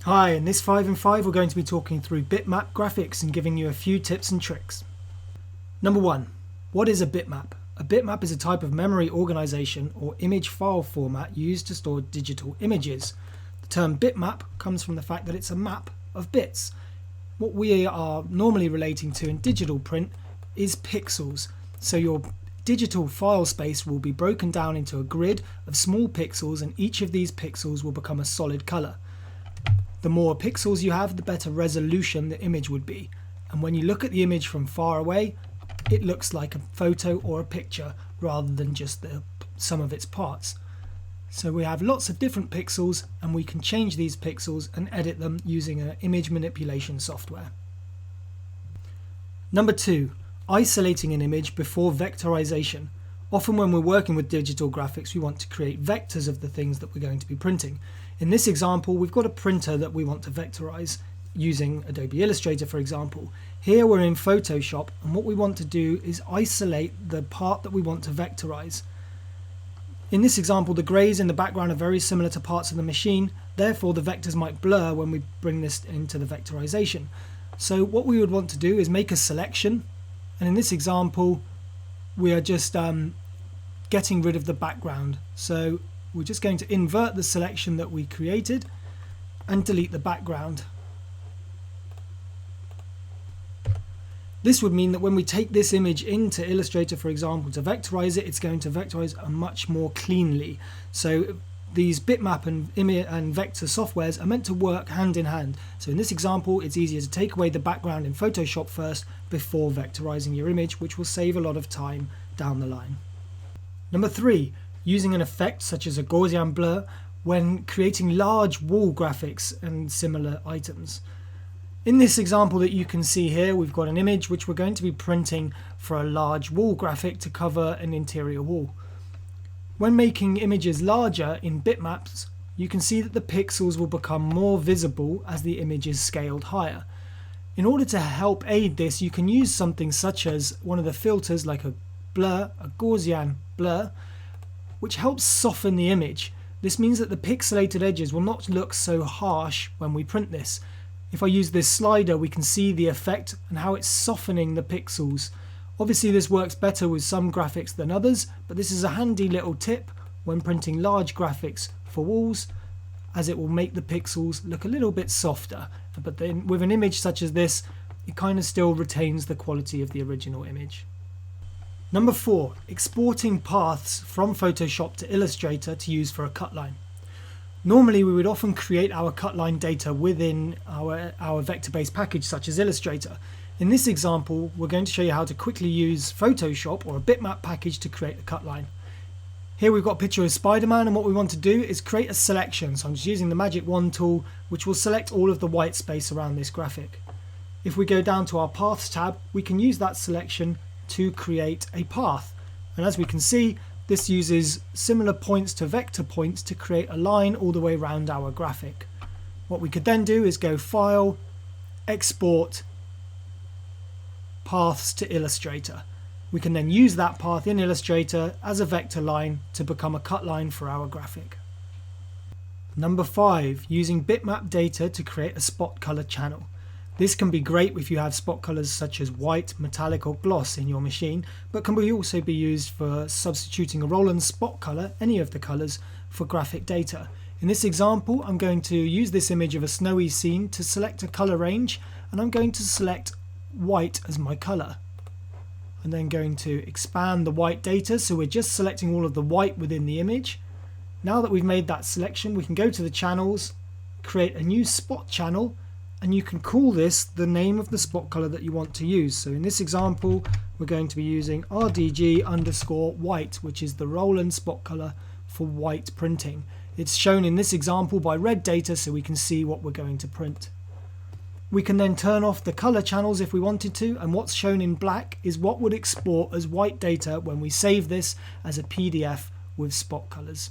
Hi, in this 5 in 5 we're going to be talking through bitmap graphics and giving you a few tips and tricks. Number 1. What is a bitmap? A bitmap is a type of memory organization or image file format used to store digital images. The term bitmap comes from the fact that it's a map of bits. What we are normally relating to in digital print is pixels. So your digital file space will be broken down into a grid of small pixels, and each of these pixels will become a solid color. The more pixels you have, the better resolution the image would be. And when you look at the image from far away, it looks like a photo or a picture rather than just the sum of its parts. So we have lots of different pixels, and we can change these pixels and edit them using an image manipulation software. Number 2. Isolating an image before vectorization. Often when we're working with digital graphics, we want to create vectors of the things that we're going to be printing. In this example, we've got a printer that we want to vectorize using Adobe Illustrator, for example. Here we're in Photoshop, and what we want to do is isolate the part that we want to vectorize. In this example, the grays in the background are very similar to parts of the machine, therefore the vectors might blur when we bring this into the vectorization. So what we would want to do is make a selection, and in this example we are just getting rid of the background. So we're just going to invert the selection that we created and delete the background. This would mean that when we take this image into Illustrator, for example, to vectorize it, it's going to vectorize much more cleanly. So these bitmap and vector softwares are meant to work hand in hand. So in this example, it's easier to take away the background in Photoshop first before vectorizing your image, which will save a lot of time down the line. Number 3. Using an effect such as a Gaussian blur when creating large wall graphics and similar items. In this example that you can see here, we've got an image which we're going to be printing for a large wall graphic to cover an interior wall. When making images larger in bitmaps, you can see that the pixels will become more visible as the image is scaled higher. In order to help aid this, you can use something such as one of the filters like a blur, a Gaussian blur, which helps soften the image. This means that the pixelated edges will not look so harsh when we print this. If I use this slider, we can see the effect and how it's softening the pixels. Obviously this works better with some graphics than others, but this is a handy little tip when printing large graphics for walls, as it will make the pixels look a little bit softer. But then with an image such as this, it kind of still retains the quality of the original image. Number 4. Exporting paths from Photoshop to Illustrator to use for a cut line. Normally we would often create our cut line data within our vector-based package such as Illustrator. In this example, we're going to show you how to quickly use Photoshop or a bitmap package to create a cut line. Here we've got a picture of Spider-Man, and what we want to do is create a selection. So I'm just using the magic wand tool, which will select all of the white space around this graphic. If we go down to our Paths tab, we can use that selection to create a path. And as we can see, this uses similar points to vector points to create a line all the way around our graphic. What we could then do is go File, Export, Paths to Illustrator. We can then use that path in Illustrator as a vector line to become a cut line for our graphic. Number 5. Using bitmap data to create a spot color channel. This can be great if you have spot colors such as white, metallic or gloss in your machine, but can also be used for substituting a Roland spot color, any of the colors, for graphic data. In this example, I'm going to use this image of a snowy scene to select a color range, and I'm going to select white as my color. I'm then going to expand the white data, so we're just selecting all of the white within the image. Now that we've made that selection, we can go to the channels, create a new spot channel, and you can call this the name of the spot color that you want to use. So in this example, we're going to be using RDG_white, which is the Roland spot color for white printing. It's shown in this example by red data, so we can see what we're going to print. We can then turn off the color channels if we wanted to, and what's shown in black is what would export as white data when we save this as a PDF with spot colors.